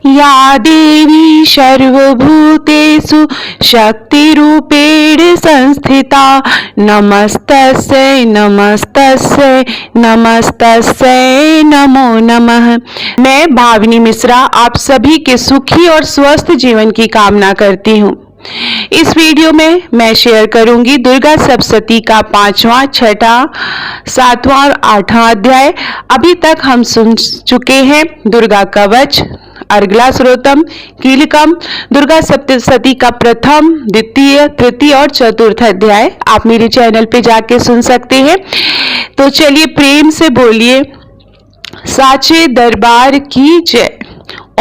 या देवी सर्वभूतेषु शक्तिरूपेण संस्थिता नमस्तस्यै नमस्तस्यै नमस्तस्यै नमो नमः। मैं भाविनी मिश्रा आप सभी के सुखी और स्वस्थ जीवन की कामना करती हूँ। इस वीडियो में मैं शेयर करूंगी दुर्गा सप्तशती का 5वां, 6वां, 7वां और 8वां अध्याय। अभी तक हम सुन चुके हैं दुर्गा कवच, अर्गला स्रोतम, कीलकम, दुर्गा सप्तशती का प्रथम, द्वितीय, तृतीय और चतुर्थ अध्याय आप मेरे चैनल पे जाके सुन सकते हैं। तो चलिए प्रेम से बोलिए साचे दरबार की जय।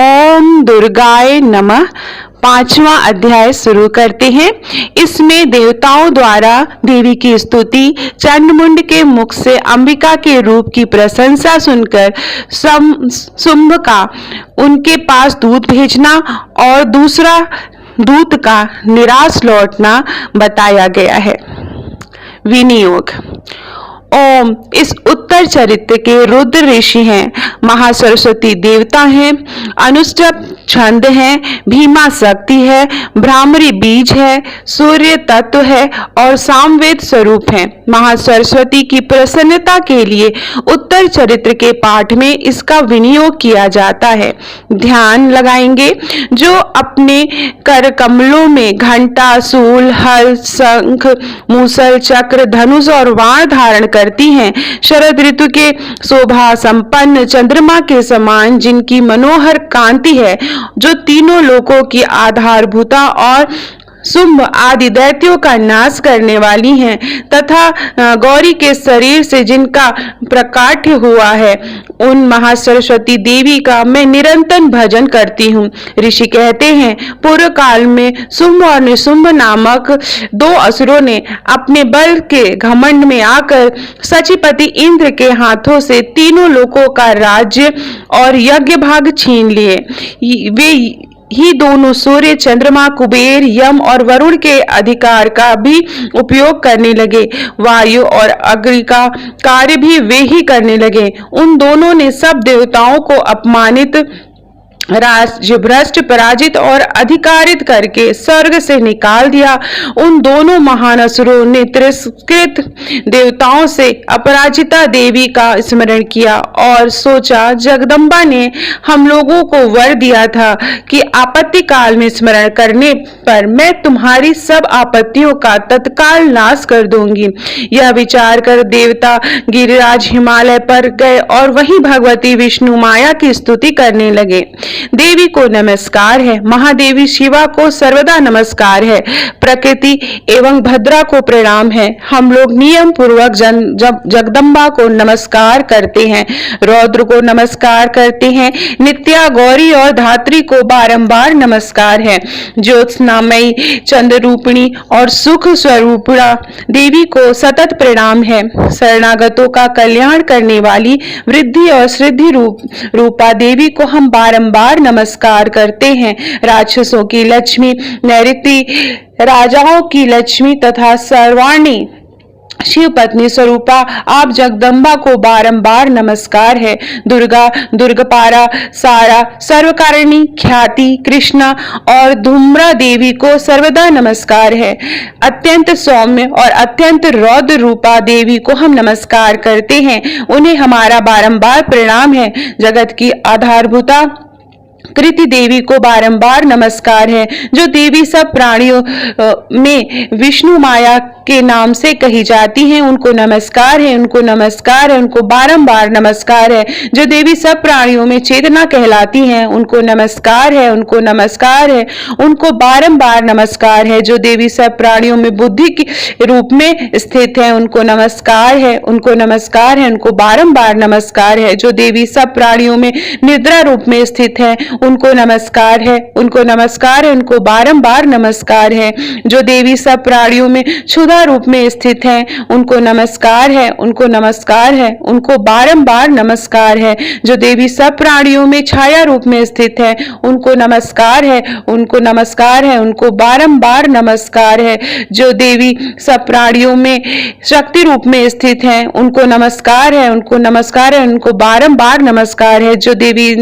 ओम दुर्गाय नमः। 5वां अध्याय शुरू करते हैं। इसमें देवताओं द्वारा देवी की स्तुति, चंडमुंड के मुख से अंबिका के रूप की प्रशंसा सुनकर शुंभ का उनके पास दूत भेजना और दूसरा दूत का निराश लौटना बताया गया है। विनियोग। ओम इस उत्तर चरित्र के रुद्र ऋषि हैं, महासरस्वती देवता हैं, अनुष्टुप छंद है, भीमा शक्ति है, भ्रामरी बीज है, सूर्य तत्व है और सामवेद स्वरूप है। महासरस्वती की प्रसन्नता के लिए उत्तर चरित्र के पाठ में इसका विनियोग किया जाता है। ध्यान लगाएंगे। जो अपने कर कमलों में घंटा, सूल, हल, शंख, मूसल, चक्र, धनुष और वाण धारण करती हैं, शरद ऋतु के शोभा संपन्न चंद्रमा के समान जिनकी मनोहर कांति है, जो तीनों लोकों की आधारभूता और शुंभ आदि दैत्यों का नाश करने वाली हैं, तथा गौरी के शरीर से जिनका प्रकाट्य हुआ है, उन महासरस्वती देवी का मैं निरंतर भजन करती हूँ। ऋषि कहते हैं, पूर्व काल में शुंभ और निशुंभ नामक दो असुरों ने अपने बल के घमंड में आकर सचिपति इंद्र के हाथों से तीनों लोकों का राज्य और यज्ञ भाग छीन लिए। वे ही दोनों सूर्य, चंद्रमा, कुबेर, यम और वरुण के अधिकार का भी उपयोग करने लगे। वायु और अग्नि का कार्य भी वे ही करने लगे। उन दोनों ने सब देवताओं को अपमानित, राज्य भ्रष्ट, पराजित और अधिकारित करके स्वर्ग से निकाल दिया। उन दोनों महान असुरों ने तिरस्कृत देवताओं से अपराजिता देवी का स्मरण किया और सोचा, जगदम्बा ने हम लोगों को वर दिया था कि आपत्ति काल में स्मरण करने पर मैं तुम्हारी सब आपत्तियों का तत्काल नाश कर दूंगी। यह विचार कर देवता गिरिराज हिमालय पर गए और वहीं भगवती विष्णु माया की स्तुति करने लगे। देवी को नमस्कार है, महादेवी शिवा को सर्वदा नमस्कार है, प्रकृति एवं भद्रा को प्रणाम है। हम लोग नियम पूर्वक जगदम्बा को नमस्कार करते हैं, रौद्र को नमस्कार करते हैं, नित्या, गौरी और धात्री को बारंबार नमस्कार है। ज्योत्सनामयी, चंद्र रूपिणी और सुख स्वरूपा देवी को सतत प्रणाम है। शरणागतों का कल्याण करने वाली वृद्धि और सिद्धि रूपा देवी को हम बारंबार नमस्कार करते हैं। राक्षसों की लक्ष्मी, नैऋति राजाओं की लक्ष्मी तथा सर्वाणी शिव पत्नी स्वरूपा आप जगदम्बा को बारंबार नमस्कार है। दुर्गा, दुर्गपारा, सारा, सर्वकारिणी, ख्याति, कृष्णा और धूम्रा देवी को सर्वदा नमस्कार है। अत्यंत सौम्य और अत्यंत रौद्र रूपा देवी को हम नमस्कार करते हैं, उन्हें हमारा बारंबार प्रणाम है। जगत की आधारभूता कृति देवी को बारंबार नमस्कार है। जो देवी सब प्राणियों में विष्णु माया के नाम से कही जाती हैं, उनको नमस्कार है, उनको नमस्कार है, उनको बारंबार नमस्कार है। जो देवी सब प्राणियों में चेतना कहलाती हैं, उनको नमस्कार है, उनको नमस्कार है, उनको बारंबार नमस्कार है। जो देवी सब प्राणियों में बुद्धि के रूप में स्थित है, उनको नमस्कार है, उनको नमस्कार है, उनको बारंबार नमस्कार है। जो देवी सब प्राणियों में निद्रा रूप में स्थित है, उनको नमस्कार है, उनको नमस्कार है, उनको बारंबार नमस्कार है। जो देवी सब प्राणियों में क्षुधा रूप में स्थित हैं, उनको नमस्कार है, उनको नमस्कार है, उनको बारंबार नमस्कार है। जो देवी सब प्राणियों में छाया रूप में स्थित है, उनको नमस्कार है, उनको नमस्कार है, उनको बारंबार नमस्कार है। जो देवी सब प्राणियों में शक्ति रूप में स्थित हैं, उनको नमस्कार है, उनको नमस्कार है, उनको बारंबार नमस्कार है। जो देवी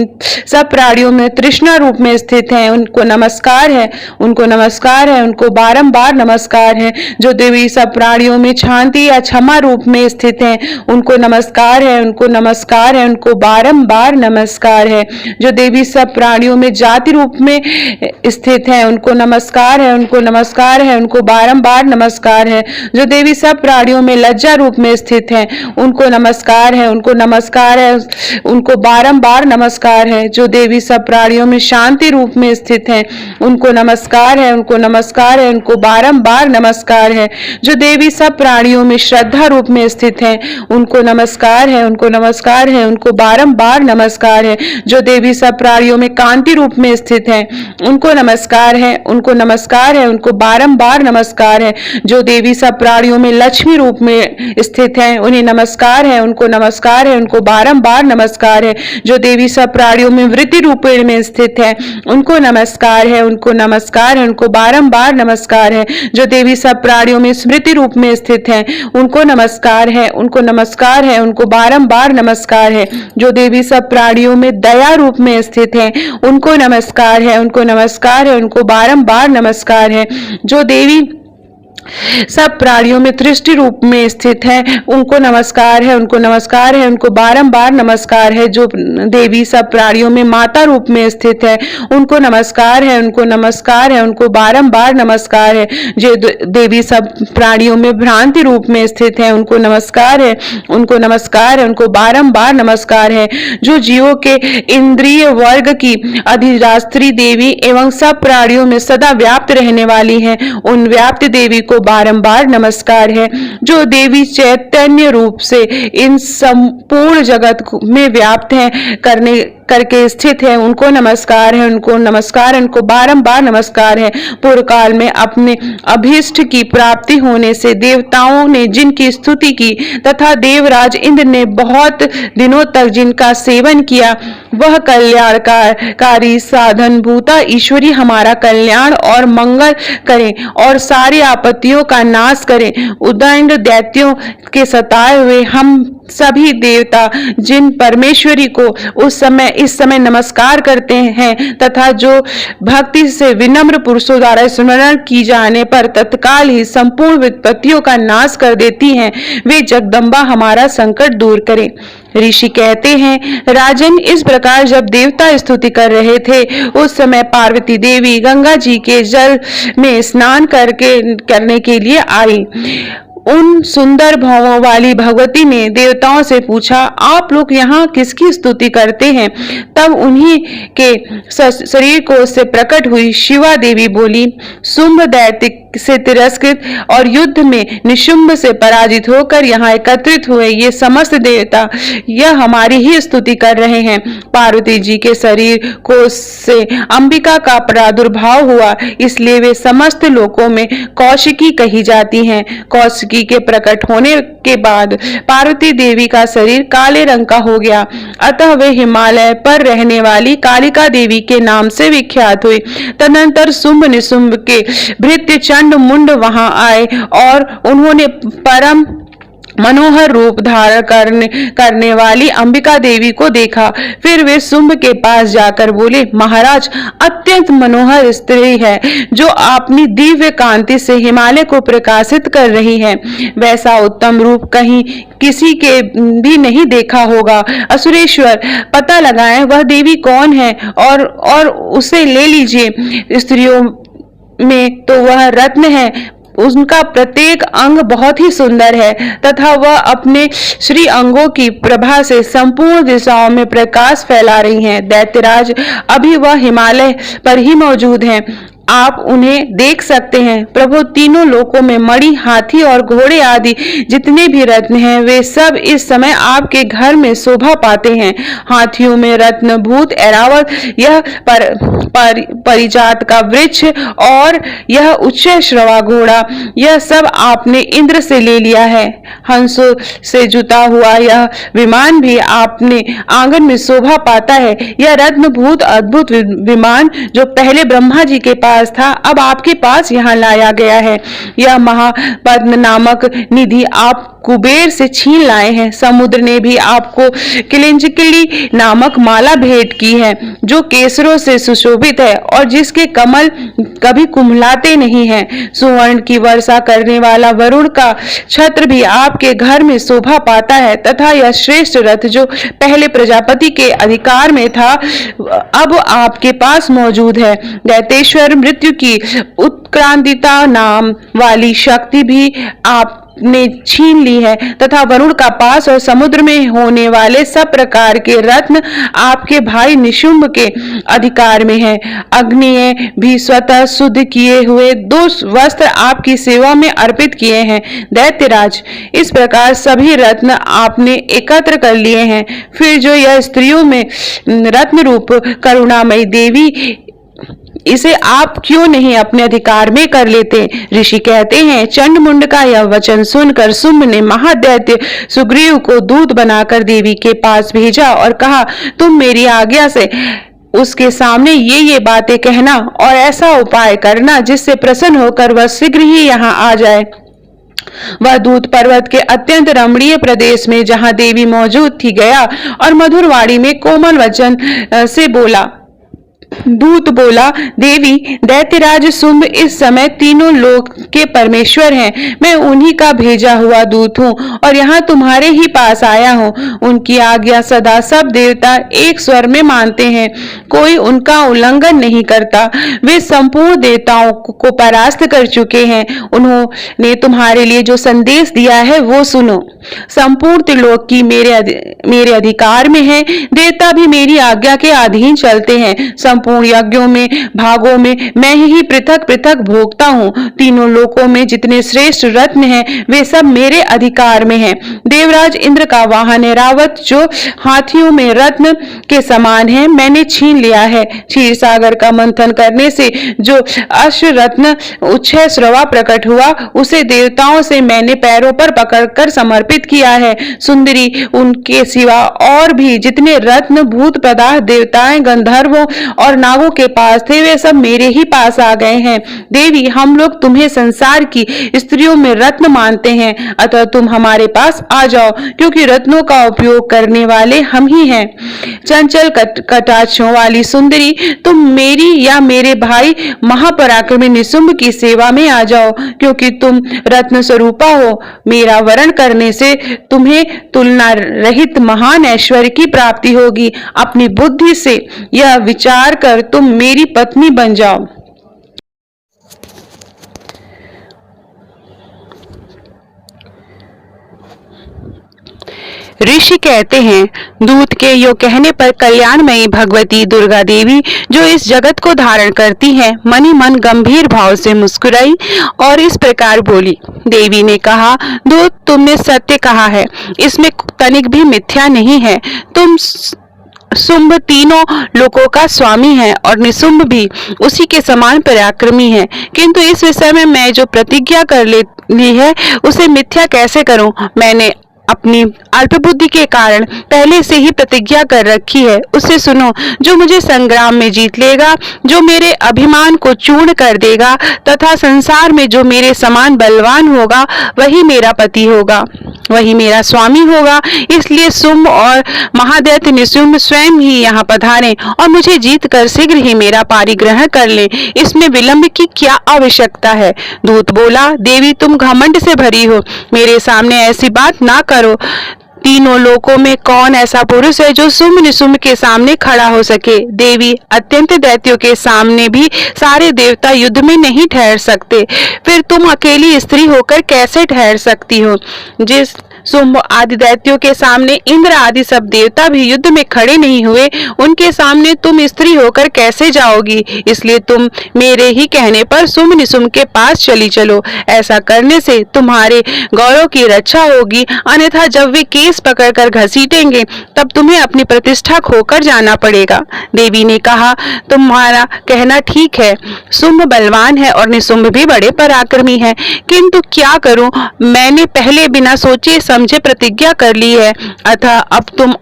सब प्राणियों में तृष्णा रूप में स्थित हैं, उनको नमस्कार है, उनको नमस्कार है, उनको बारंबार नमस्कार है। जो देवी सब प्राणियों में शांति या क्षमा रूप में स्थित हैं, उनको नमस्कार है, उनको नमस्कार है, उनको बारंबार नमस्कार है। जो देवी सब प्राणियों में जाति रूप में स्थित हैं, उनको नमस्कार है, उनको नमस्कार है, उनको बारंबार नमस्कार है। जो देवी सब प्राणियों में लज्जा रूप में स्थित हैं, उनको नमस्कार है, उनको नमस्कार है, उनको बारंबार नमस्कार है। जो देवी सब प्राणियों में शांति रूप में स्थित हैं, उनको नमस्कार है, उनको नमस्कार है, उनको बारंबार नमस्कार है। जो देवी सब प्राणियों में श्रद्धा रूप में स्थित हैं, उनको नमस्कार है, उनको नमस्कार है, उनको बारंबार नमस्कार है। जो देवी सब प्राणियों में कांति रूप में स्थित हैं, उनको नमस्कार है, उनको नमस्कार है, उनको बारंबार नमस्कार है। जो देवी सब प्राणियों में लक्ष्मी रूप में स्थित हैं, उन्हें नमस्कार है, उनको नमस्कार है, उनको बारंबार नमस्कार है। जो देवी सब प्राणियों में वृत्ति रूप में स्थित है, उनको नमस्कार है, उनको नमस्कार है, उनको बारंबार नमस्कार है। जो देवी सब प्राणियों में स्मृति रूप में स्थित है, उनको नमस्कार है, उनको नमस्कार है, उनको बारंबार नमस्कार है। जो देवी सब प्राणियों में दया रूप में स्थित है, उनको नमस्कार है, उनको नमस्कार है, उनको बारंबार नमस्कार है। जो देवी सब प्राणियों में दृष्टि रूप में स्थित है, उनको नमस्कार है, उनको नमस्कार है, उनको बारंबार नमस्कार है। जो देवी सब प्राणियों में माता रूप में स्थित है, उनको नमस्कार है, उनको नमस्कार है, उनको बारंबार नमस्कार है। जो देवी सब प्राणियों में भ्रांति रूप में स्थित है, उनको नमस्कार है, उनको नमस्कार है, उनको बारंबार नमस्कार है। जो जीवों के इंद्रिय वर्ग की अधिरात्री देवी एवं सब प्राणियों में सदा व्याप्त रहने वाली है, उन व्याप्त देवी को बारंबार नमस्कार है। जो देवी चैतन्य रूप से इन संपूर्ण जगत में व्याप्त है करके स्थित है, उनको नमस्कार है, उनको नमस्कार है, उनको बारंबार नमस्कार है। पूर्व काल में अपने अभीष्ट की प्राप्ति होने से देवताओं ने जिनकी स्तुति की तथा देवराज इंद्र ने बहुत दिनों तक जिनका सेवन किया, वह कल्याणकारी साधन भूता ईश्वरी हमारा कल्याण और मंगल करें और सारी आपत्तियों का नाश करें। उदंड दैत्यों के सताए हुए हम सभी देवता जिन परमेश्वरी को इस समय नमस्कार करते हैं तथा जो भक्ति से विनम्र पुरुषों द्वारा स्मरण की जाने पर तत्काल ही संपूर्ण विपत्तियों का नाश कर देती हैं, वे जगदम्बा हमारा संकट दूर करें। ऋषि कहते हैं, राजन, इस प्रकार जब देवता स्तुति कर रहे थे, उस समय पार्वती देवी गंगा जी के जल में स्नान करने के लिए आई। उन सुंदर भावों वाली भगवती ने देवताओं से पूछा, आप लोग यहाँ किसकी स्तुति करते हैं? तब उन्हीं के शरीर को उससे प्रकट हुई शिवा देवी बोली, शुंभ दैत्य से तिरस्कृत और युद्ध में निशुंभ से पराजित होकर यहाँ एकत्रित हुए ये समस्त देवता यह हमारी ही स्तुति कर रहे हैं। पार्वती जी के शरीर को से अंबिका का प्रादुर्भाव हुआ, इसलिए वे समस्त लोकों में कौशिकी कही जाती हैं। कौशिकी के प्रकट होने के बाद पार्वती देवी का शरीर काले रंग का हो गया, अतः वे हिमालय पर रहने वाली कालिका देवी के नाम से विख्यात हुई। तदनंतर शुंभ निशुंभ के भृत्य चंड मुंड वहां आए और उन्होंने परम मनोहर रूप धारण करने वाली अंबिका देवी को देखा। फिर वे शुंभ के पास जाकर बोले, महाराज, अत्यंत मनोहर स्त्री है जो अपनी दिव्य कांति से हिमालय को प्रकाशित कर रही है। वैसा उत्तम रूप कहीं किसी के भी नहीं देखा होगा। असुरेश्वर, पता लगाएं वह देवी कौन है और उसे ले लीजिए। स्त्रियों में तो वह रत्न है, उनका प्रत्येक अंग बहुत ही सुंदर है तथा वह अपने श्री अंगों की प्रभा से संपूर्ण दिशाओं में प्रकाश फैला रही हैं। दैत्यराज, अभी वह हिमालय पर ही मौजूद हैं, आप उन्हें देख सकते हैं। प्रभु, तीनों लोकों में मणि, हाथी और घोड़े आदि जितने भी रत्न हैं, वे सब इस समय आपके घर में शोभा पाते हैं। हाथियों में रत्न भूत ऐरावत, यह परिजात का वृक्ष और यह उच्च श्रवा घोड़ा, यह सब आपने इंद्र से ले लिया है। हंसों से जुता हुआ यह विमान भी आपने आंगन में शोभा पाता है। यह रत्न भूत अद्भुत विमान जो पहले ब्रह्मा जी के पास पास था अब आपके पास यहाँ लाया गया है। यह महापद्म नामक निधि आप कुबेर से छीन लाए हैं। समुद्र ने भी आपको किलिंचकिली नामक माला भेंट की है, जो केसरों से सुशोभित है और जिसके कमल कभी कुम्हलाते नहीं हैं। सुवर्ण की वर्षा करने वाला वरुण का छत्र भी आपके घर में शोभा पाता है, तथा यह श्रेष्ठ रथ जो पहले प्रजापति के अधिकार में था अब आपके पास मौजूद है। दैतेश्वर मृत्यु की उत्क्रांतिता नाम वाली शक्ति भी आपने छीन ली है, तथा वरुण का पास और समुद्र में होने वाले सब प्रकार के रत्न आपके भाई निशुंभ के अधिकार में है। अग्नि ने भी स्वतः शुद्ध किए हुए 2 वस्त्र आपकी सेवा में अर्पित किए हैं। दैत्यराज, इस प्रकार सभी रत्न आपने एकत्र कर लिए हैं। फिर जो यह स्त्रियों में रत्न रूप करुणामयी देवी, इसे आप क्यों नहीं अपने अधिकार में कर लेते? ऋषि कहते हैं, चंडमुंड का यह वचन सुनकर शुंभ ने महादैत्य सुग्रीव को दूत बनाकर देवी के पास भेजा और कहा, तुम मेरी आज्ञा से उसके सामने ये बातें कहना और ऐसा उपाय करना जिससे प्रसन्न होकर वह शीघ्र ही यहाँ आ जाए। वह दूत पर्वत के अत्यंत रमणीय प्रदेश में जहाँ देवी मौजूद थी गया और मधुर वाणी में कोमल वचन से बोला। दूत बोला, देवी, दैत्यराज शुंभ इस समय तीनों लोक के परमेश्वर हैं। मैं उन्हीं का भेजा हुआ दूत हूँ और यहाँ तुम्हारे ही पास आया हूँ। उनकी आज्ञा सदा सब देवता एक स्वर में मानते हैं, कोई उनका उल्लंघन नहीं करता। वे संपूर्ण देवताओं को परास्त कर चुके हैं। उन्होंने तुम्हारे लिए जो संदेश दिया है वो सुनो। संपूर्ण त्रिलोक की मेरे अधिकार में है। देवता भी मेरी आज्ञा के अधीन चलते हैं। संपूर्ण यज्ञों में भागों में मैं ही पृथक पृथक भोगता हूँ। तीनों लोकों में जितने श्रेष्ठ रत्न हैं वे सब मेरे अधिकार में हैं। देवराज इंद्र का वाहन ऐरावत जो हाथियों में रत्न के समान है मैंने छीन लिया है। क्षीर सागर का मंथन करने से जो अश्व रत्न उच्छय श्रवा प्रकट हुआ उसे देवताओं से मैंने पैरों पर पकड़कर समर्पित किया है। सुंदरी, उनके सिवा और भी जितने रत्न भूत पदार्थ देवताएं गंधर्वों और नागों के पास थे वे सब मेरे ही पास आ गए हैं। देवी, हम लोग तुम्हें संसार की स्त्रियों में रत्न मानते हैं, अतः तुम हमारे पास आ जाओ, क्योंकि रत्नों का उपयोग करने वाले हम ही हैं। चंचल कटाक्षों वाली सुंदरी, तुम मेरी या मेरे भाई महापराक्रमी निशुंभ की सेवा में आ जाओ, क्योंकि तुम रत्न स्वरूपा हो। मेरा वरण करने से तुम्हें तुलना रहित महान ऐश्वर्य की प्राप्ति होगी। अपनी बुद्धि से यह विचार कर तुम मेरी पत्नी बन जाओ। ऋषि कहते हैं, दूत के यो कहने पर कल्याणमयी भगवती दुर्गा देवी जो इस जगत को धारण करती हैं, मनी मन गंभीर भाव से मुस्कुराई और इस प्रकार बोली। देवी ने कहा, दूत, तुमने सत्य कहा है, इसमें तनिक भी मिथ्या नहीं है। तुम शुंभ तीनों लोकों का स्वामी है और निशुंभ भी उसी के समान पराक्रमी है, किंतु इस विषय में मैं जो प्रतिज्ञा कर ली है उसे मिथ्या कैसे करूं? मैंने अपनी अल्पबुद्धि के कारण पहले से ही प्रतिज्ञा कर रखी है। उसे सुनो। जो मुझे संग्राम में जीत लेगा, जो मेरे अभिमान को चूर्ण कर देगा तथा संसार में जो मेरे समान बलवान होगा वही मेरा पति होगा, वही मेरा स्वामी होगा। इसलिए शुंभ और महादैत्य निशुंभ स्वयं ही यहाँ पधारें और मुझे जीत कर शीघ्र ही मेरा पारिग्रहण कर ले। इसमें विलंब की क्या आवश्यकता है? दूत बोला, देवी, तुम घमंड से भरी हो, मेरे सामने ऐसी बात ना करो। तीनों लोकों में कौन ऐसा पुरुष है जो शुंभ निशुंभ के सामने खड़ा हो सके? देवी, अत्यंत दैत्यों के सामने भी सारे देवता युद्ध में नहीं ठहर सकते, फिर तुम अकेली स्त्री होकर कैसे ठहर सकती हो? जिस शुंभ आदि दैत्यों के सामने इंद्र आदि सब देवता भी युद्ध में खड़े नहीं हुए, उनके सामने तुम स्त्री होकर कैसे जाओगी? इसलिए तुम मेरे ही कहने पर शुंभ निशुंभ के पास चली चलो। ऐसा करने से तुम्हारे गौरव की रक्षा होगी, अन्यथा जब वे केस पकड़कर घसीटेंगे तब तुम्हें अपनी प्रतिष्ठा खोकर जाना पड़ेगा। देवी ने कहा, तुम्हारा कहना ठीक है, शुंभ बलवान है और निशुंभ भी बड़े पराक्रमी है, किंतु क्या करूं? मैंने पहले बिना सोचे समझे प्रतिज्ञा कर ली है, अतः अब तुम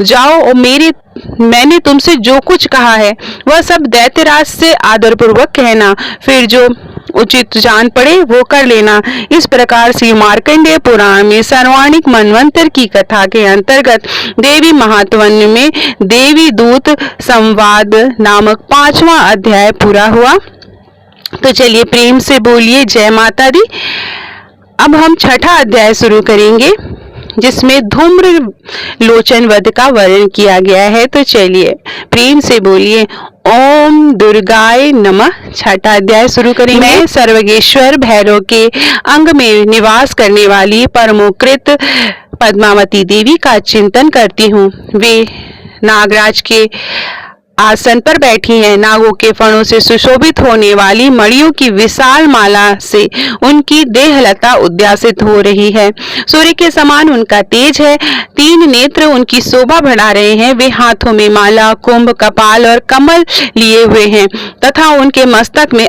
जाओ और मैंने तुमसे जो कुछ कहा है वह सब दैत्यराज से आदरपूर्वक कहना, फिर जो उचित जान पड़े वो कर लेना। इस प्रकार से मार्कंडेय पुराण में सर्वाणिक मनवंतर की कथा के अंतर्गत देवी महात्म्य में देवी दूत संवाद नामक 5वां अध्याय पूरा हुआ। तो चलिए प्रेम से बोलिए जय माता दी। अब हम 6ठा अध्याय शुरू करेंगे जिसमें धूम्र लोचन वध का वर्णन किया गया है। तो चलिए प्रेम से बोलिए ओम दुर्गाय नमः। 6ठा अध्याय शुरू करेंगे। मैं सर्वगेश्वर भैरव के अंग में निवास करने वाली परमोकृत पद्मावती देवी का चिंतन करती हूँ। वे नागराज के आसन पर बैठी हैं। नागों के फणों से सुशोभित होने वाली मणियों की विशाल माला से उनकी देहलता उद्यासित हो रही है। सूर्य के समान उनका तेज है। 3 नेत्र उनकी शोभा बढ़ा रहे हैं। वे हाथों में माला, कुंभ, कपाल और कमल लिए हुए हैं तथा उनके मस्तक में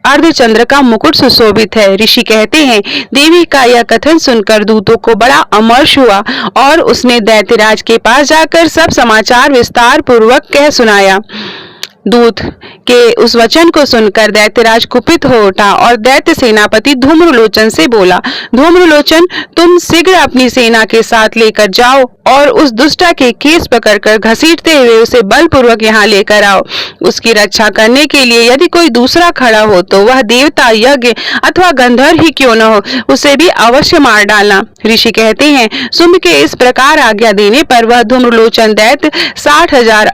अर्धचंद्र का मुकुट सुशोभित है। ऋषि कहते हैं देवी का यह कथन सुनकर दूतों को बड़ा अमर्ष हुआ और उसने दैत्यराज के पास जाकर सब समाचार विस्तार पूर्वक कह सुनाया। दूत के उस वचन को सुनकर दैत्यराज कुपित हो उठा और दैत्य सेनापति धूम्रलोचन से बोला, धूम्रलोचन तुम शीघ्र अपनी सेना के साथ लेकर जाओ और उस दुष्टा के केस पकड़कर घसीटते हुए उसे बलपूर्वक यहाँ लेकर आओ। उसकी रक्षा करने के लिए यदि कोई दूसरा खड़ा हो तो वह देवता, यज्ञ अथवा गंधर्व ही क्यों न हो, उसे भी अवश्य मार डालना। ऋषि कहते हैं शुंभ के इस प्रकार आज्ञा देने पर वह धूम्रलोचन दैत्य 60,000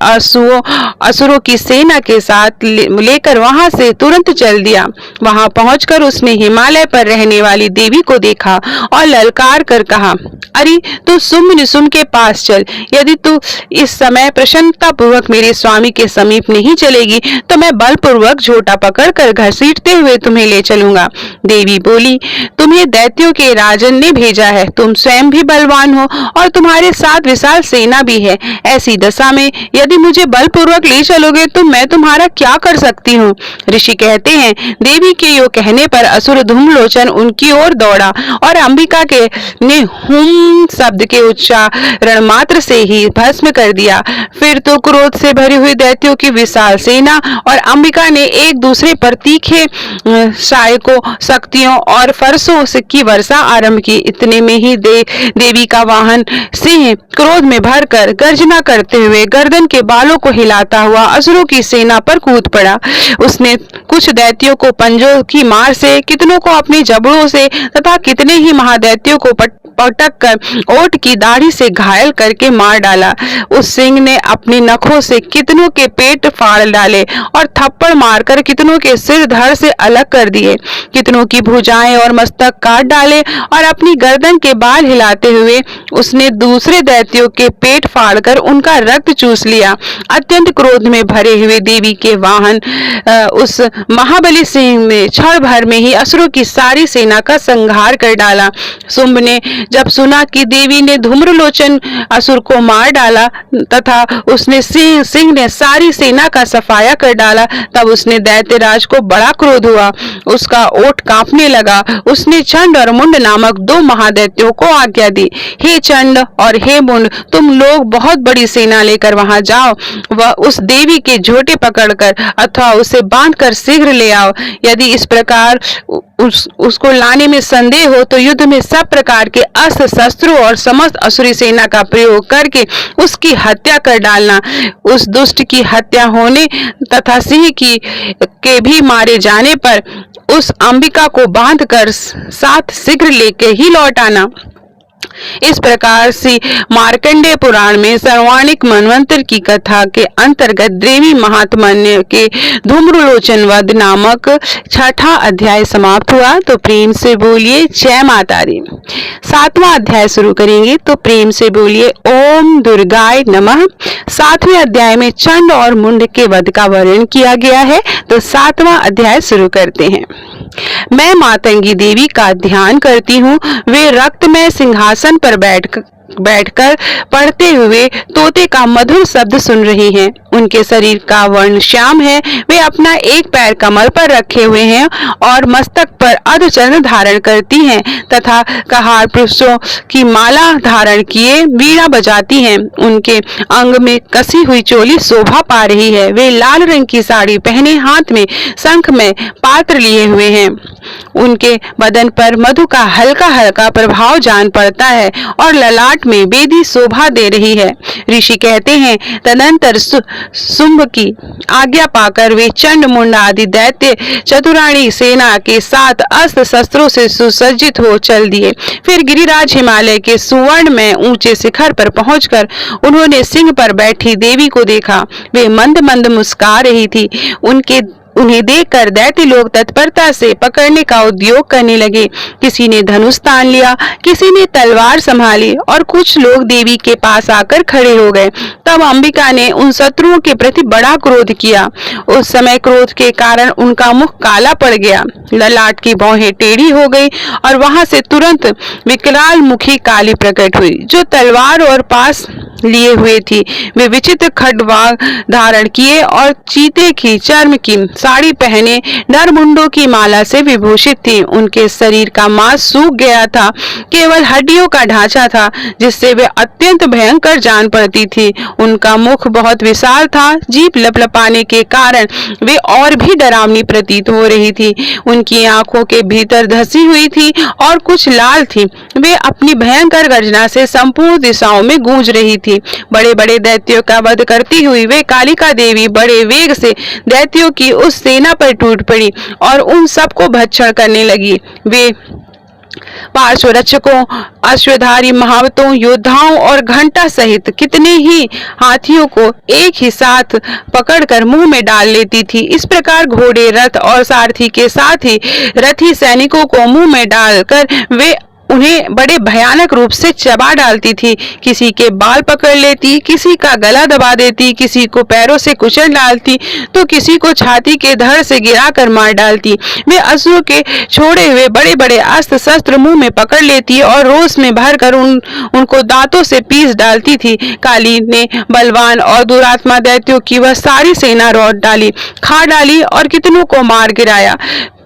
असुरों की सेना के साथ लेकर वहां से तुरंत चल दिया। वहां पहुंचकर उसने हिमालय पर रहने वाली देवी को देखा और ललकार कर कहा, अरे तू शुंभ निशुंभ के पास चल। यदि तू इस समय प्रसन्नता पूर्वक मेरे स्वामी के समीप नहीं चलेगी तो मैं बलपूर्वक झोटा पकड़कर घसीटते हुए तुम्हें ले चलूंगा। देवी बोली, तुम्हें दैत्यों के राजन ने भेजा है। तुम स्वयं भी बलवान हो और तुम्हारे साथ विशाल सेना भी है। ऐसी दशा में यदि मुझे बलपूर्वक ले चलोगे तो मैं तुम्हारा क्या कर सकती हूँ। ऋषि कहते हैं देवी के यो कहने पर असुर धूम्रलोचन उनकी ओर दौड़ा और अंबिका के ने हुम शब्द के उच्चारण मात्र से ही भस्म कर दिया। फिर तो क्रोध से भरी हुई दैत्यों की विशाल सेना और अंबिका ने एक दूसरे पर तीखे सहायकों, शक्तियों और फरसों की वर्षा आरंभ की। इतने में ही देवी का वाहन सिंह क्रोध में भरकर गर्जना करते हुए गर्दन के बालों को हिलाता हुआ असुरों की सेना पर कूद पड़ा। उसने कुछ दैत्यों को पंजों की मार से, कितनों को अपने जबड़ों से तथा कितने ही महादैत्यों को पटक कर ओट की दाढ़ी से घायल करके मार डाला। उस सिंह ने अपनी नखों से कितनों के पेट फाड़ डाले और थप्पड़ मारकर कितनों के सिर धड़ से अलग कर दिए। कितनों की भुजाएं और मस्तक काट डाले और अपनी गर्दन के बाल हिलाते हुए उसने दूसरे दैत्यों के पेट फाड़कर उनका रक्त चूस लिया। अत्यंत क्रोध में भरे हुए देवी के वाहन उस महाबली सिंह ने क्षण भर में ही असुरों की सारी सेना का संहार कर डाला। शुंभ ने जब सुना कि देवी ने धूम्रलोचन असुर को मार डाला तथा उसने सिंह ने सारी सेना का सफाया कर डाला, तब उसने दैत्यराज को बड़ा क्रोध हुआ। उसका ओठ कांपने लगा। उसने चंड और मुंड नामक 2 महादैत्यों को आज्ञा दी, हे चंड और हे मुंड, तुम लोग बहुत बड़ी सेना लेकर वहां जाओ। वह उस देवी के झोटे पकड़कर अथवा उसे बांधकर शीघ्र ले आओ। यदि इस प्रकार उसको लाने में संदेह हो तो युद्ध में सब प्रकार के अस्त्र शस्त्रों और समस्त असुरी सेना का प्रयोग करके उसकी हत्या कर डालना। उस दुष्ट की हत्या होने तथा सिंह के भी मारे जाने पर उस अंबिका को बांधकर साथ शीघ्र लेके ही लौट आना। इस प्रकार से मार्कंडेय पुराण में सर्वाणिक मनवंतर की कथा के अंतर्गत देवी महात्म्य के धूम्रलोचन वध नामक 6ठा अध्याय समाप्त हुआ। तो प्रेम से बोलिए जय माता दी। 7वां अध्याय शुरू करेंगे। तो प्रेम से बोलिए ओम दुर्गाय नमः। 7वें अध्याय में चंड और मुंड के वध का वर्णन किया गया है। तो 7वां अध्याय शुरू करते हैं। मैं मातंगी देवी का ध्यान करती हूँ। वे रक्तमय सिंहासन पर बैठकर पढ़ते हुए तोते का मधुर शब्द सुन रही हैं। उनके शरीर का वर्ण श्याम है। वे अपना एक पैर कमर पर रखे हुए हैं और मस्तक पर अर्धचंद्र धारण करती हैं तथा कहार पुष्पों की माला धारण किए वीणा बजाती हैं। उनके अंग में कसी हुई चोली शोभा पा रही है। वे लाल रंग की साड़ी पहने हाथ में शंख में पात्र लिए हुए हैं। उनके बदन पर मधु का हल्का हल्का प्रभाव जान पड़ता है और ललाट में बेदी शोभा दे रही है। ऋषि कहते हैं, तदंतर शुंभ की आज्ञा पाकर वे चंड मुंड आदि दैत्य चतुराणी सेना के साथ अस्त्र शस्त्रों से सुसज्जित हो चल दिए। फिर गिरिराज हिमालय के सुवर्ण में ऊंचे शिखर पर पहुंचकर उन्होंने सिंह पर बैठी देवी को देखा। वे मंद मंद मुस्कुरा रही थी। उन्हें देखकर दैत्य लोग तत्परता से पकड़ने का उद्योग करने लगे। किसी ने धनुष तान लिया, किसी ने तलवार संभाली और कुछ लोग देवी के पास आकर खड़े हो गए। तब अंबिका ने उन शत्रुओं के प्रति बड़ा क्रोध किया। उस समय क्रोध के कारण उनका मुख काला पड़ गया, ललाट की भौहें टेढ़ी हो गई और वहां से तुरंत विकराल मुखी काली प्रकट हुई जो तलवार और पास लिए हुए थी। वे विचित्र खड्गवाग धारण किए और चीते की चर्म की साड़ी पहने नरमुंडों की माला से विभूषित थी। उनके शरीर का मांस सूख गया था, केवल हड्डियों का ढांचा था जिससे वे अत्यंत भयंकर जान पड़ती थी। उनका मुख बहुत विशाल था, जीभ लपलपाने के कारण वे और भी डरावनी प्रतीत हो रही थी। उनकी आंखों के भीतर धसी हुई थी और कुछ लाल थी। वे अपनी भयंकर गर्जना से संपूर्ण दिशाओं में गूंज रही थी। बड़े बड़े दैत्यों का वध करती हुई वे कालिका देवी बड़े वेग से दैत्यों की उस सेना पर टूट पड़ी और उन सबको भक्षण करने लगी। वे पार्श्वरक्षकों, अश्वधारी महावतों, योद्धाओं और घंटा सहित कितने ही हाथियों को एक ही साथ पकड़कर मुंह में डाल लेती थी। इस प्रकार घोड़े, रथ और सारथी के साथ ही रथी सैनिकों को मुंह में डालकर वे उन्हें बड़े भयानक रूप से चबा डालती थी। किसी के बाल पकड़ लेती, किसी का गला दबा देती, किसी को पैरों से कुचल डालती तो किसी को छाती के धड़ से गिराकर मार डालती। वे असुरों के छोड़े हुए बड़े बड़े अस्त्र शस्त्र मुंह में पकड़ लेती और रोष में भरकर उनको दांतों से पीस डालती थी। काली ने बलवान और दुरात्मा दैत्यों की वह सारी सेना रौंद डाली, खा डाली और कितनों को मार गिराया।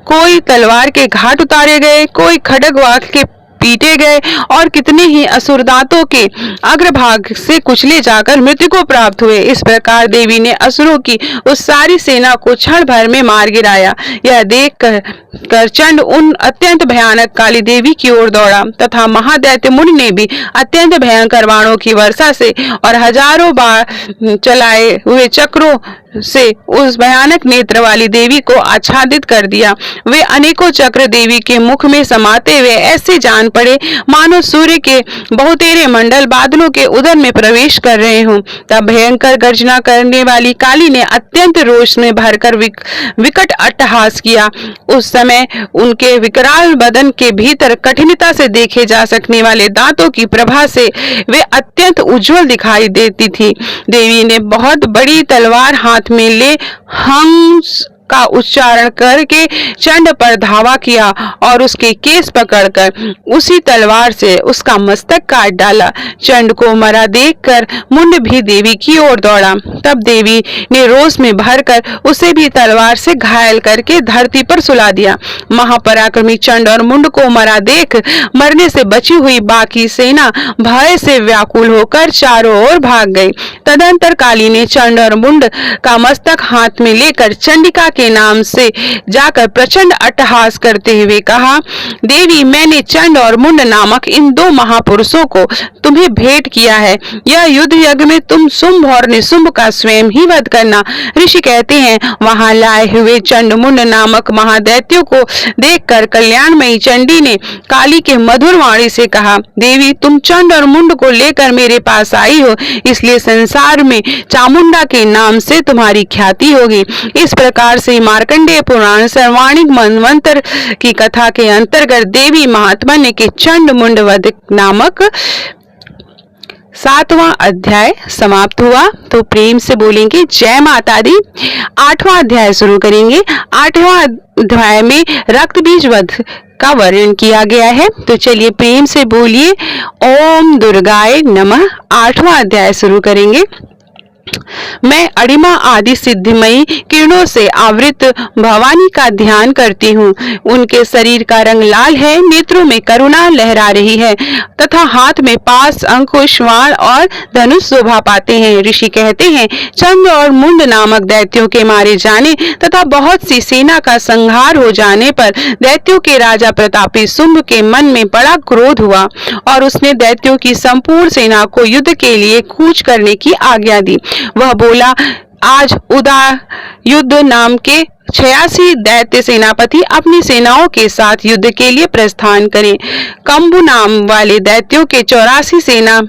कोई तलवार के घाट उतारे गए, कोई खड्गवाग के पीटे गए और कितने ही असुर दांतों के अग्रभाग से कुचले जाकर मृत्यु को प्राप्त हुए। इस प्रकार देवी ने असुरों की उस सारी सेना को क्षण भर में मार गिराया। यह देख कर चंड उन अत्यंत भयानक काली देवी की ओर दौड़ा तथा महादैत्य मुनि ने भी अत्यंत भयंकर बाणों की वर्षा से और हजारों बार चलाए हुए चक्रों से उस भयानक नेत्र वाली देवी को आच्छादित कर दिया। वे अनेकों चक्र देवी के मुख में समाते हुए ऐसे जान पड़े मानो सूर्य के बहुतेरे मंडल बादलों के उदर में प्रवेश कर रहे हों। तब भयंकर गर्जना करने वाली काली ने अत्यंत रोष में भरकर विकट अट्टहास किया। उस समय उनके विकराल बदन के भीतर कठिनता से देखे जा सकने वाले दांतों की प्रभा से वे अत्यंत उज्जवल दिखाई देती थी। देवी ने बहुत बड़ी तलवार हाथ में ले हंस का उच्चारण करके चंड पर धावा किया और उसके केस पकड़कर उसी तलवार से उसका मस्तक काट डाला। चंड को मरा देखकर मुंड भी देवी की ओर दौड़ा। तब देवी ने रोष में भरकर उसे भी तलवार से घायल करके धरती पर सुला दिया। महापराक्रमी चंड और मुंड को मरा देख मरने से बची हुई बाकी सेना भय से व्याकुल होकर चारों ओर भाग गई। तदंतर काली ने चंड और मुंड का मस्तक हाथ में लेकर चंडिका के नाम से जाकर प्रचंड अट्टहास करते हुए कहा, देवी मैंने चंड और मुंड नामक इन दो महापुरुषों को तुम्हें भेंट किया है। यह युद्ध यज्ञ में तुम शुंभ और निशुंभ का स्वयं ही वध करना। ऋषि कहते हैं, वहां लाए हुए चंड मुंड नामक महादैत्यों को देखकर कल्याणमयी चंडी ने काली के मधुर वाणी से कहा, देवी तुम चंड और मुंड को लेकर मेरे पास आई हो, इसलिए संसार में चामुंडा के नाम से तुम्हारी ख्याति होगी। इस प्रकार से मार्कंडेय पुराण सर्वाणिक मनवंतर की कथा के अंतर्गत देवी महात्म्य के चंड मुंड वध नामक 7वां अध्याय समाप्त हुआ। तो प्रेम से बोलेंगे जय माता दी। 8वां अध्याय शुरू करेंगे। 8वां अध्याय में रक्त बीज वध का वर्णन किया गया है। तो चलिए प्रेम से बोलिए ओम दुर्गाय नमः। 8वां अध्याय शुरू करेंगे। मैं अणिमा आदि सिद्धिमयी किरणों से आवृत भवानी का ध्यान करती हूँ। उनके शरीर का रंग लाल है, नेत्रों में करुणा लहरा रही है तथा हाथ में पास, अंकुश, वाण और धनुष शोभा पाते हैं। ऋषि कहते हैं, चंद्र और मुंड नामक दैत्यों के मारे जाने तथा बहुत सी सेना का संहार हो जाने पर दैत्यों के राजा प्रतापी शुंभ के मन में बड़ा क्रोध हुआ और उसने दैत्यों की संपूर्ण सेना को युद्ध के लिए कूच करने की आज्ञा दी। वह बोला, आज युद्ध नाम के 86 दैत्य सेनापति अपनी सेनाओं के साथ युद्ध के लिए प्रस्थान करें। कंबु नाम वाले दैत्यों के 84 सेना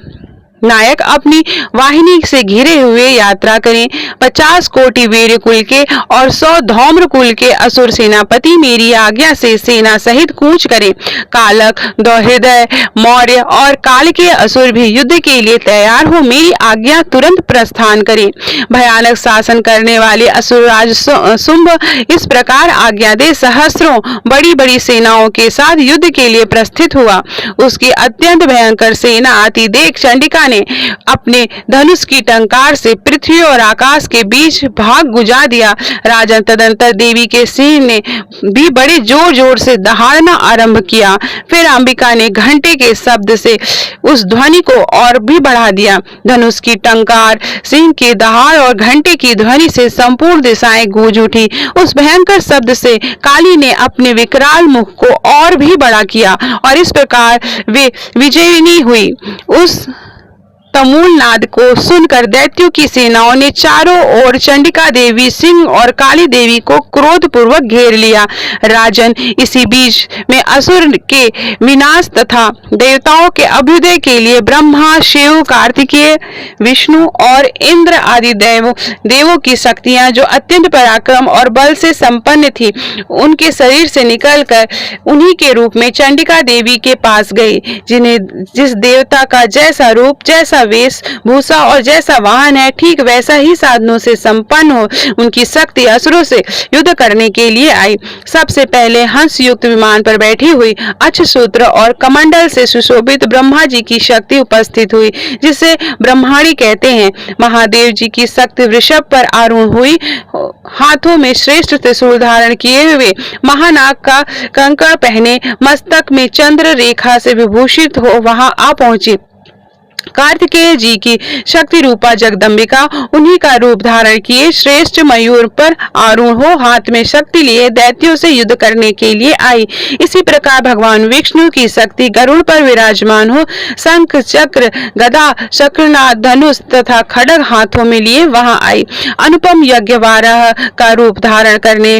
नायक अपनी वाहिनी से घिरे हुए यात्रा करें। 50 कोटि वीर कुल के और 100 धौम्र कुल के असुर सेनापति मेरी आज्ञा से सेना सहित कूच करें। कालक, दौहृदय, मौर्य और काल के असुर भी युद्ध के लिए तैयार हो मेरी आज्ञा तुरंत प्रस्थान करें। भयानक शासन करने वाले असुरराज शुंभ इस प्रकार आज्ञा दे सहस्रों बड़ी बड़ी सेनाओं के साथ युद्ध के लिए प्रस्थित हुआ। उसकी अत्यंत भयंकर सेना आती देख चंडिका ने अपने धनुष की टंकार से पृथ्वी और आकाश के बीच भाग गुजा दिया। राजन तदंतर देवी के सिंह ने भी बड़े जोर जोर से दहाड़ना आरंभ किया। फिर अंबिका ने घंटे के शब्द से उस ध्वनि को और भी बढ़ा दिया। धनुष की टंकार, सिंह के दहाड़ और घंटे की ध्वनि से संपूर्ण दिशाएं गूंज उठी। उस भयंकर शब्द से काली ने अपने विकराल मुख को और भी बड़ा किया और इस प्रकार वे विजयिनी हुई। उस तमूल नाद को सुनकर दैत्यों की सेनाओं ने चारों ओर चंडिका देवी, सिंह और काली देवी को क्रोध पूर्वक घेर लिया। राजन, इसी बीच में असुर के विनाश तथा देवताओं के अभ्युदय के लिए ब्रह्मा, शिव, कार्तिकेय, विष्णु और इंद्र आदि देवों की शक्तियां जो अत्यंत पराक्रम और बल से संपन्न थी, उनके शरीर से निकलकर उन्हीं के रूप में चंडिका देवी के पास गई। जिस देवता का जैसा रूप, जैसा वेश भूषा और जैसा वाहन है, ठीक वैसा ही साधनों से संपन्न हो उनकी शक्ति असुरों से युद्ध करने के लिए आई। सबसे पहले हंस युक्त विमान पर बैठी हुई अक्षसूत्र और कमंडल से सुशोभित ब्रह्मा जी की शक्ति उपस्थित हुई, जिसे ब्रह्माणी कहते हैं। महादेव जी की शक्ति वृषभ पर आरूढ़ हुई, हाथों में श्रेष्ठ त्रिशूल धारण किए हुए, महानाग का कंकण पहने, मस्तक में चंद्र रेखा से विभूषित हो वहां आ पहुंची। कार्तिकेय जी की शक्ति रूपा जगदम्बिका उन्हीं का रूप धारण किए श्रेष्ठ मयूर पर आरूढ़ हो हाथ में शक्ति लिए दैत्यों से युद्ध करने के लिए आई। इसी प्रकार भगवान विष्णु की शक्ति गरुड़ पर विराजमान हो शंख, चक्र, गदा, चक्रनाथ, धनुष तथा खड्ग हाथों में लिए वहां आई। अनुपम यज्ञ वाराह का रूप धारण करने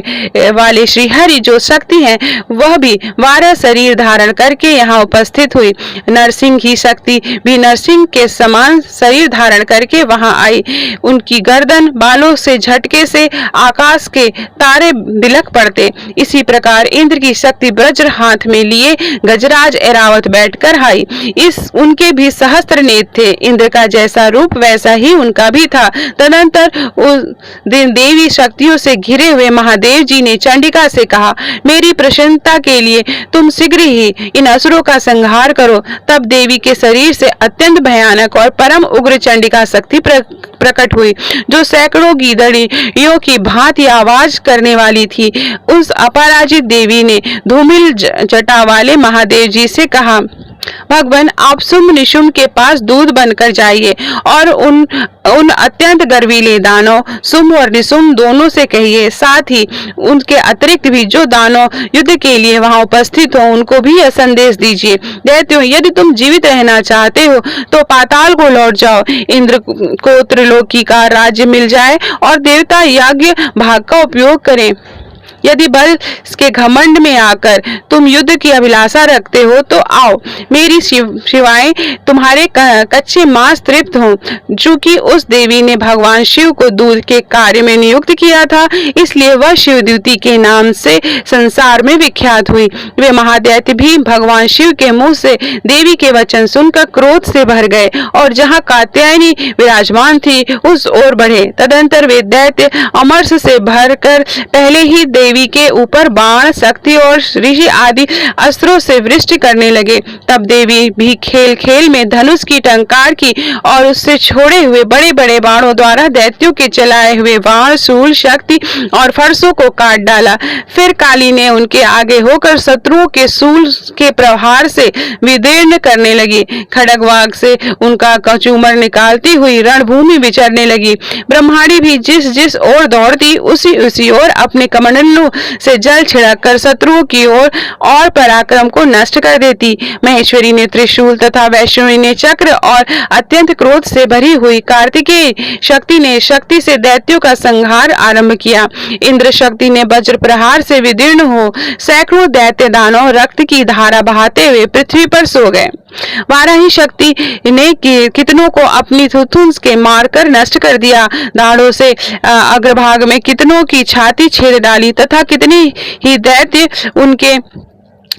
वाले श्रीहरि जो शक्ति हैं, वह भी वाराह शरीर धारण करके यहाँ उपस्थित हुई। नरसिंह की शक्ति भी नरसिंह के समान शरीर धारण करके वहां आई। उनकी गर्दन बालों से झटके से आकाश के तारे बिलख पड़ते। इसी प्रकार इंद्र की शक्ति वज्र हाथ में लिए गजराज ऐरावत बैठकर आई। उनके भी सहस्त्र नेत्र थे। इंद्र का जैसा रूप वैसा ही उनका भी था। तदंतर उस दिन देवी शक्तियों से घिरे हुए महादेव जी ने चंडिका से कहा, मेरी प्रसन्नता के लिए तुम शीघ्र ही इन असुरों का संहार करो। तब देवी के शरीर से अत्यंत भयानक और परम उग्र चंडिका शक्ति प्रकट हुई, जो सैकड़ों गीदड़ियों की भांति आवाज करने वाली थी। उस अपराजित देवी ने धूमिल जटा वाले महादेव जी से कहा, भगवान, आप शुंभ निशुंभ के पास दूध बनकर जाइए और उन अत्यंत गर्वीले दानव शुंभ और निशुंभ दोनों से कहिए, साथ ही उनके अतिरिक्त भी जो दानव युद्ध के लिए वहां उपस्थित हो उनको भी यह संदेश दीजिए। दैत्यों, यदि तुम जीवित रहना चाहते हो तो पाताल को लौट जाओ। इंद्र को त्रिलोकी का राज्य मिल जाए और देवता यज्ञ भाग का उपयोग करें। यदि बल के घमंड में आकर तुम युद्ध की अभिलाषा रखते हो तो आओ, मेरी शिवाएं तुम्हारे कच्चे मांस तृप्त हों। चूंकि उस देवी ने भगवान शिव को दूध के कार्य में नियुक्त किया था, इसलिए वह शिवद्युति के नाम से संसार में विख्यात हुई। वे महादैत्य भी भगवान शिव के मुंह से देवी के वचन सुनकर क्रोध से भर गए और जहाँ कात्यायनी विराजमान थी उस ओर बढ़े। तदंतर वे दैत्य अमरस से भरकर पहले ही देवी देवी के ऊपर बाण, शक्ति और ऋषि आदि अस्त्रों से वृष्टि करने लगे। तब देवी भी खेल खेल में धनुष की टंकार की और उससे छोड़े हुए बड़े बड़े बाणों द्वारा दैत्यों के चलाए हुए बाण, शूल, शक्ति और फरसों को काट डाला। फिर काली ने उनके आगे होकर शत्रुओं के शूल के प्रहार से विदीर्ण करने लगी। खड्गवाग से उनका कचूमर निकालती हुई रणभूमि विचरने लगी। ब्रह्माणी भी जिस जिस ओर दौड़ती उसी ओर अपने कमंडलों से जल छिड़क कर शत्रुओं की ओर और पराक्रम को नष्ट कर देती। महेश्वरी ने त्रिशूल तथा वैष्णवी ने चक्र और अत्यंत क्रोध से भरी हुई कार्तिकेय शक्ति ने शक्ति से दैत्यों का संहार आरंभ किया। इंद्र शक्ति ने वज्र प्रहार से विदीर्ण हो सैकड़ों दैत्य दानव रक्त की धारा बहाते हुए पृथ्वी पर सो गए। वाराही शक्ति ने कितनों को अपनी थुथुन के मारकर नष्ट कर दिया। दाढ़ों से अग्रभाग में कितनों की छाती छेद डाली तथा कितने ही दैत्य उनके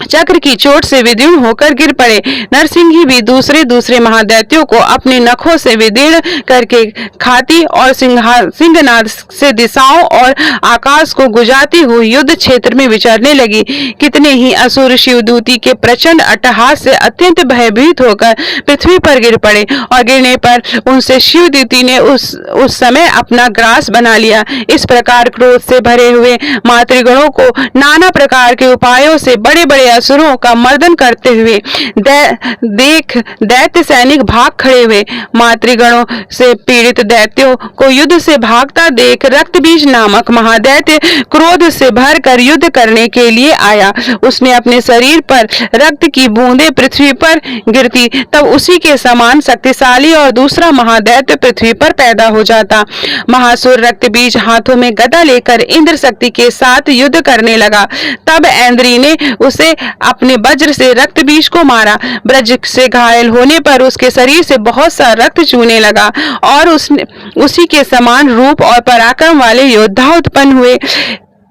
चक्र की चोट से विदीर्ण होकर गिर पड़े। नरसिंही भी दूसरे महादैत्यों को अपने नखों से विदीर्ण करके खाती और सिंहनाद से दिशाओं और आकाश को गुजाती हुई युद्ध क्षेत्र में विचरने लगी। कितने ही असुर शिवदूती के प्रचंड अट्टहास से अत्यंत भयभीत होकर पृथ्वी पर गिर पड़े और गिरने पर उनसे शिवदूती ने उस समय अपना ग्रास बना लिया। इस प्रकार क्रोध से भरे हुए मातृगणों को नाना प्रकार के उपायों से बड़े बड़े असुरों का मर्दन करते हुए दैत्य सैनिक भाग खड़े हुए। मातृगणों से पीड़ित दैत्यों को युद्ध से भागता देख रक्तबीज नामक महादैत्य क्रोध से भरकर युद्ध करने के लिए आया। उसने अपने शरीर पर रक्त की बूंदें पृथ्वी पर गिरती तब उसी के समान शक्तिशाली और दूसरा महादैत्य पृथ्वी पर पैदा हो जाता। महासुर रक्तबीज हाथों में गदा लेकर इंद्र शक्ति के साथ युद्ध करने लगा। तब ऐन्द्री ने उसे अपने वज्र से रक्त बीज को मारा। ब्रज से घायल होने पर उसके शरीर से बहुत सा रक्त चूने लगा और उसी के समान रूप और पराक्रम वाले योद्धा उत्पन्न हुए।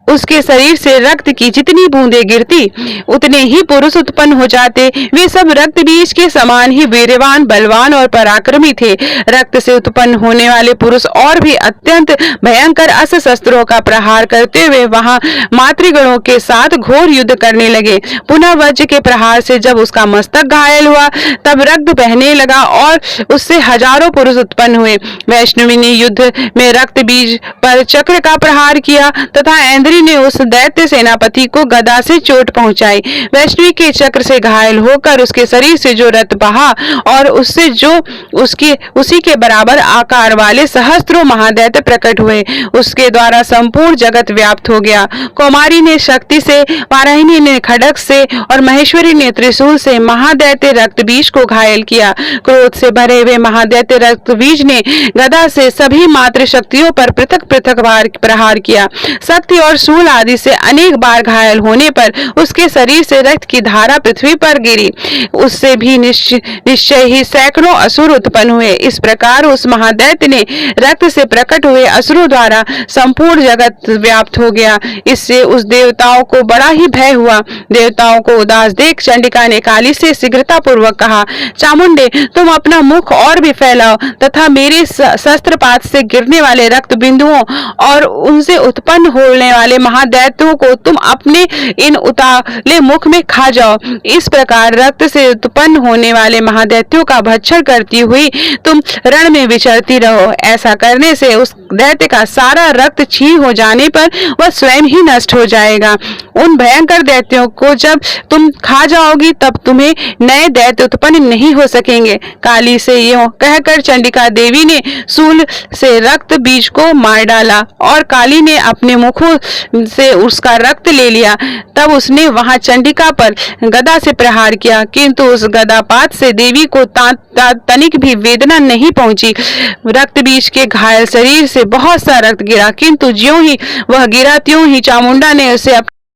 उसके शरीर से रक्त की जितनी बूंदें गिरती उतने ही पुरुष उत्पन्न हो जाते। वे सब रक्त बीज के समान ही वीरवान, बलवान और पराक्रमी थे। रक्त से उत्पन्न होने वाले पुरुष और भी अत्यंत भयंकर अस्त्र शस्त्रों का प्रहार करते हुए वहां मातृगणों के साथ घोर युद्ध करने लगे। पुनः वज्र के प्रहार से जब उसका मस्तक घायल हुआ तब रक्त बहने लगा और उससे हजारों पुरुष उत्पन्न हुए। वैष्णवी ने युद्ध में रक्त बीज पर चक्र का प्रहार किया तथा ऐन्द्री ने उस दैत्य सेनापति को गदा से चोट पहुंचाई। वैष्णवी के चक्र से घायल होकर उसके शरीर से जो रक्त बहा और उससे जो उसी के बराबर आकार वाले सहस्त्रों महादैत्य प्रकट हुए। उसके द्वारा संपूर्ण जगत व्याप्त हो गया। कौमारी ने शक्ति से, वाराहिनी ने खड्ग से और महेश्वरी ने त्रिशूल से महादैत्य रक्तबीज को घायल किया। क्रोध से भरे हुए महादैत्य रक्तबीज ने गदा से सभी मातृ शक्तियों पर पृथक पृथक प्रहार किया। शक्ति और शूल आदि से अनेक बार घायल होने पर उसके शरीर से रक्त की धारा पृथ्वी पर गिरी। उससे भी निश्चय ही सैकड़ों असुर उत्पन्न हुए। इस प्रकार उस महादैत्य ने रक्त से प्रकट हुए असुरों द्वारा संपूर्ण जगत व्याप्त हो गया। इससे उस देवताओं को बड़ा ही भय हुआ। देवताओं को उदास देख चंडिका ने काली से शीघ्रता पूर्वक कहा, चामुंडे, तुम अपना मुख और भी फैलाओ तथा मेरे शस्त्रपात से गिरने वाले रक्त बिंदुओं और उनसे उत्पन्न होने वाले महादैत्यों को तुम अपने इन उताले मुख में खा जाओ। इस प्रकार रक्त से उत्पन्न होने वाले महादैत्यों का भक्षण करती हुई तुम रण में विचरती रहो। ऐसा करने से उस दैत्य का सारा रक्त छीन हो जाने पर वह स्वयं ही नष्ट हो जाएगा। उन भयंकर दैत्यों को जब तुम खा जाओगी तब तुम्हें नए दैत्य उत्पन्न नहीं हो सकेंगे। काली से यूं कहकर चंडिका देवी ने शूल से रक्त बीज को मार डाला और काली ने अपने मुखों से उसका रक्त ले लिया। तब उसने वहां चंडिका पर गदा से प्रहार किया, किंतु उस गदापात से देवी को तनिक भी वेदना नहीं पहुंची। रक्त बीज के घायल शरीर से बहुत सा रक्त गिरा, किंतु ज्यों ही वह गिरा त्यों ही चामुंडा ने उसे